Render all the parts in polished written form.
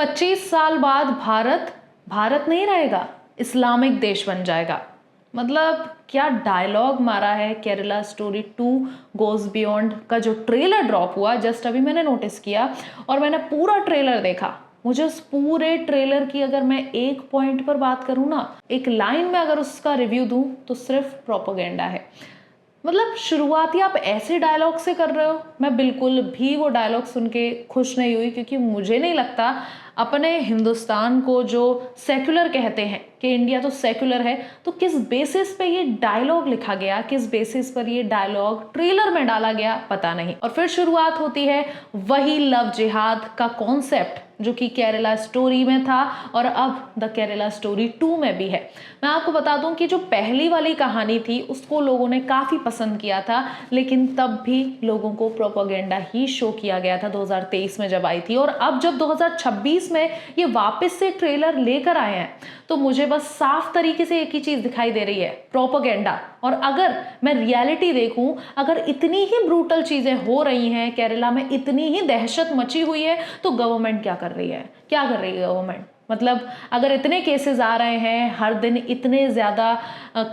25 साल बाद भारत भारत नहीं रहेगा, इस्लामिक देश बन जाएगा। मतलब क्या डायलॉग मारा है केरला स्टोरी 2 गोज बियॉन्ड का जो ट्रेलर ड्रॉप हुआ, जस्ट अभी मैंने नोटिस किया और मैंने पूरा ट्रेलर देखा। मुझे उस पूरे ट्रेलर की अगर मैं एक पॉइंट पर बात करूँ ना, एक लाइन में अगर उसका रिव्यू दूँ तो सिर्फ प्रोपेगेंडा है। मतलब शुरुआती आप ऐसे डायलॉग से कर रहे हो, मैं बिल्कुल भी वो डायलॉग सुन के खुश नहीं हुई, क्योंकि मुझे नहीं लगता अपने हिंदुस्तान को जो सेक्युलर कहते हैं कि इंडिया तो सेक्युलर है, तो किस बेसिस पे ये डायलॉग लिखा गया, किस बेसिस पर ये डायलॉग ट्रेलर में डाला गया, पता नहीं। और फिर शुरुआत होती है वही लव जिहाद का कॉन्सेप्ट जो कि केरला स्टोरी में था और अब द केरला स्टोरी 2 में भी है। मैं आपको बता दूं कि जो पहली वाली कहानी थी उसको लोगों ने काफ़ी पसंद किया था, लेकिन तब भी लोगों को प्रोपेगेंडा ही शो किया गया था 2023 में जब आई थी। और अब जब 2026 में ये वापस से ट्रेलर लेकर आए हैं तो मुझे बस साफ तरीके से एक ही चीज़ दिखाई दे रही है, प्रोपेगेंडा। और अगर मैं रियलिटी देखूं, अगर इतनी ही ब्रूटल चीज़ें हो रही हैं केरला में, इतनी ही दहशत मची हुई है, तो गवर्नमेंट क्या कर रही है, क्या कर रही है गवर्नमेंट? मतलब अगर इतने केसेस आ रहे हैं हर दिन, इतने ज़्यादा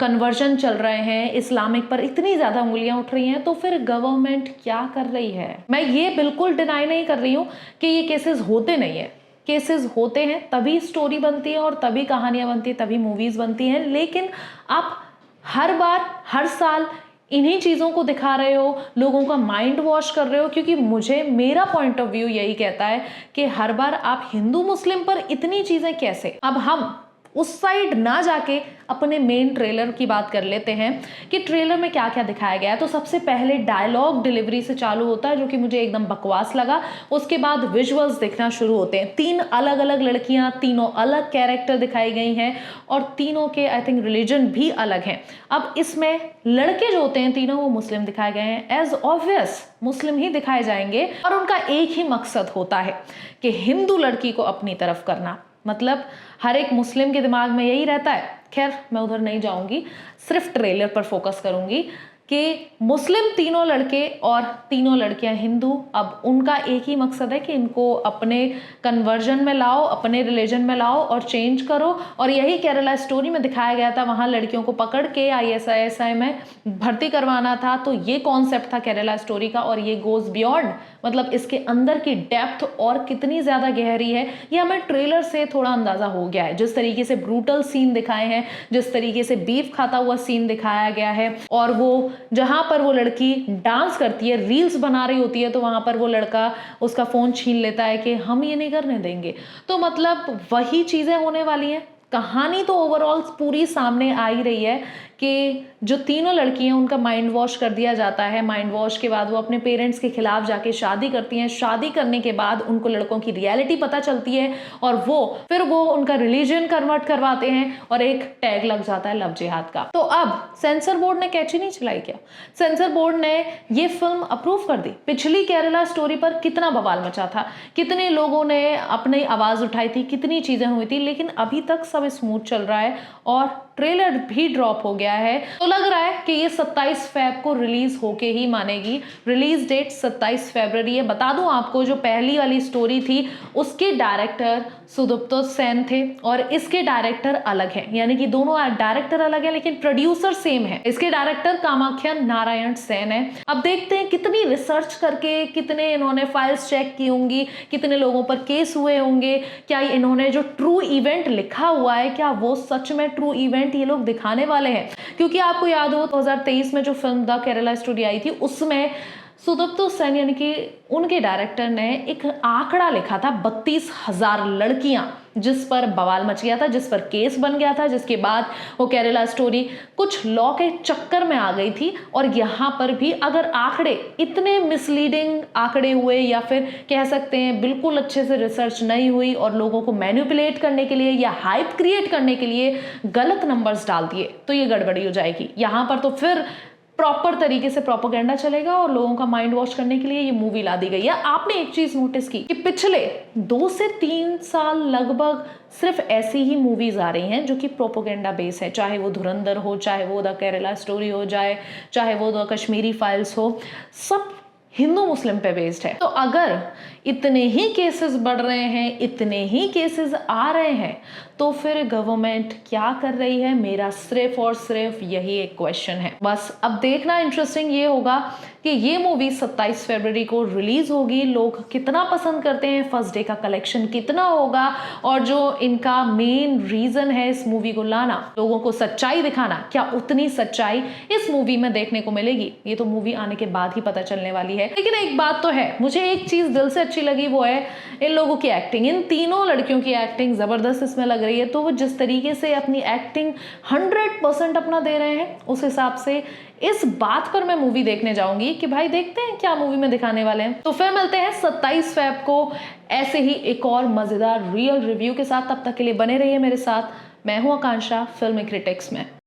कन्वर्जन चल रहे हैं इस्लामिक पर, इतनी ज़्यादा उंगलियां उठ रही हैं, तो फिर गवर्नमेंट क्या कर रही है? मैं ये बिल्कुल डिनाई नहीं कर रही हूँ कि ये केसेस होते नहीं है, केसेस होते हैं, तभी स्टोरी बनती है और तभी कहानियाँ बनती है, तभी मूवीज़ बनती हैं। लेकिन आप हर बार हर साल इन्हीं चीज़ों को दिखा रहे हो, लोगों का माइंड वॉश कर रहे हो, क्योंकि मुझे, मेरा पॉइंट ऑफ व्यू यही कहता है कि हर बार आप हिंदू मुस्लिम पर इतनी चीज़ें कैसे? अब हम उस साइड ना जाके अपने मेन ट्रेलर की बात कर लेते हैं कि ट्रेलर में क्या क्या दिखाया गया है। तो सबसे पहले डायलॉग डिलीवरी से चालू होता है, जो कि मुझे एकदम बकवास लगा। उसके बाद विजुअल्स दिखना शुरू होते हैं, 3 अलग अलग लड़कियां, तीनों अलग कैरेक्टर दिखाई गई हैं और तीनों के आई थिंक रिलीजन भी अलग हैं। अब इसमें लड़के जो होते हैं तीनों, वो मुस्लिम दिखाए गए हैं, एज ऑब्वियस मुस्लिम ही दिखाए जाएंगे। और उनका एक ही मकसद होता है कि हिंदू लड़की को अपनी तरफ करना। मतलब हर एक मुस्लिम के दिमाग में यही रहता है। खैर मैं उधर नहीं जाऊंगी, सिर्फ ट्रेलर पर फोकस करूंगी कि मुस्लिम तीनों लड़के और तीनों लड़कियां हिंदू, अब उनका एक ही मकसद है कि इनको अपने कन्वर्जन में लाओ, अपने रिलीजन में लाओ और चेंज करो। और यही केरला स्टोरी में दिखाया गया था, वहाँ लड़कियों को पकड़ के ISI में भर्ती करवाना था। तो ये कॉन्सेप्ट था केरला स्टोरी का और ये गोज बियॉन्ड, मतलब इसके अंदर की डेप्थ और कितनी ज़्यादा गहरी है ये हमें ट्रेलर से थोड़ा अंदाज़ा हो गया है। जिस तरीके से ब्रूटल सीन दिखाए हैं, जिस तरीके से बीफ खाता हुआ सीन दिखाया गया है, और वो जहाँ पर वो लड़की डांस करती है, रील्स बना रही होती है, तो वहाँ पर वो लड़का उसका फ़ोन छीन लेता है कि हम ये नहीं करने देंगे। तो मतलब वही चीज़ें होने वाली हैं। कहानी तो ओवरऑल पूरी सामने आ ही रही है कि जो तीनों लड़की हैं उनका माइंड वॉश कर दिया जाता है। माइंड वॉश के बाद वो अपने पेरेंट्स के खिलाफ जाके शादी करती हैं। शादी करने के बाद उनको लड़कों की रियलिटी पता चलती है और फिर वो उनका रिलीजन कन्वर्ट करवाते हैं और एक टैग लग जाता है लव जिहाद का। तो अब सेंसर बोर्ड ने कैची नहीं चलाई क्या? सेंसर बोर्ड ने ये फिल्म अप्रूव कर दी। पिछली केरला स्टोरी पर कितना बवाल मचा था, कितने लोगों ने अपनी आवाज उठाई थी, कितनी चीजें हुई थी, लेकिन अभी तक सब स्मूथ चल रहा है और ट्रेलर भी ड्रॉप हो गया है। तो लग रहा है कि ये 27 फेब को रिलीज होके ही मानेगी। रिलीज डेट 27 फरवरी है। बता दूं आपको, जो पहली वाली स्टोरी थी उसके डायरेक्टर सुदीप्त सेन थे और इसके डायरेक्टर अलग हैं, यानी कि दोनों डायरेक्टर अलग है लेकिन प्रोड्यूसर सेम है। इसके डायरेक्टर कामाख्या नारायण सेन है। अब देखते हैं कितनी रिसर्च करके, कितने इन्होंने फाइल्स चेक की होंगी, कितने लोगों पर केस हुए होंगे, क्या इन्होंने जो ट्रू इवेंट लिखा हुआ है क्या वो सच में ट्रू इवेंट ये लोग दिखाने वाले हैं। क्योंकि आपको याद हो 2023 में जो film the Kerala story I थी उसमें सुदीप्त सेन यानी कि उनके डायरेक्टर ने एक आंकड़ा लिखा था 32,000 लड़कियां, जिस पर बवाल मच गया था, जिस पर केस बन गया था, जिसके बाद वो केरला स्टोरी कुछ लॉ के चक्कर में आ गई थी। और यहाँ पर भी अगर आंकड़े इतने मिसलीडिंग आंकड़े हुए या फिर कह सकते हैं बिल्कुल अच्छे से रिसर्च नहीं हुई और लोगों को मैनिपुलेट करने के लिए या हाइप क्रिएट करने के लिए गलत नंबर्स डाल दिए तो ये गड़बड़ी हो जाएगी। यहाँ पर तो फिर प्रॉपर तरीके से प्रोपेगेंडा चलेगा और लोगों का माइंड वॉश करने के लिए ये मूवी ला दी गई है। आपने एक चीज नोटिस की कि पिछले 2 से 3 साल लगभग सिर्फ ऐसी ही मूवीज आ रही हैं जो कि प्रोपेगेंडा बेस है, चाहे वो धुरंधर हो, चाहे वो द केरला स्टोरी हो जाए, चाहे वो द कश्मीरी फाइल्स हो, सब हिंदू मुस्लिम पे बेस्ड है। तो अगर इतने ही केसेस बढ़ रहे हैं, इतने ही केसेस आ रहे हैं, तो फिर गवर्नमेंट क्या कर रही है? मेरा सिर्फ और सिर्फ यही एक क्वेश्चन है। बस अब देखना इंटरेस्टिंग ये होगा कि ये मूवी 27 फरवरी को रिलीज होगी, लोग कितना पसंद करते हैं, फर्स्ट डे का कलेक्शन कितना होगा, और जो इनका मेन रीजन है इस मूवी को लाना, लोगों को सच्चाई दिखाना, क्या उतनी सच्चाई इस मूवी में देखने को मिलेगी? ये तो मूवी आने के बाद ही पता चलने वाली है। लेकिन एक बात तो है, मुझे एक चीज दिल से अच्छी लगी, वो है इन लोगों की एक्टिंग। इन तीनों लड़कियों की एक्टिंग जबरदस्त इसमें लग रही है। तो वो जिस तरीके से अपनी एक्टिंग 100% अपना दे रहे हैं, उस हिसाब से इस बात पर मैं मूवी देखने जाऊंगी कि भाई देखते हैं क्या मूवी में दिखाने वाले हैं। तो फिर मिलते हैं 27 फेब को ऐसे ही एक और मजेदार रियल रिव्यू के साथ। तब तक के लिए बने रहिए मेरे साथ। मैं हूं आकांक्षा फिल्मी क्रिटिक्स में।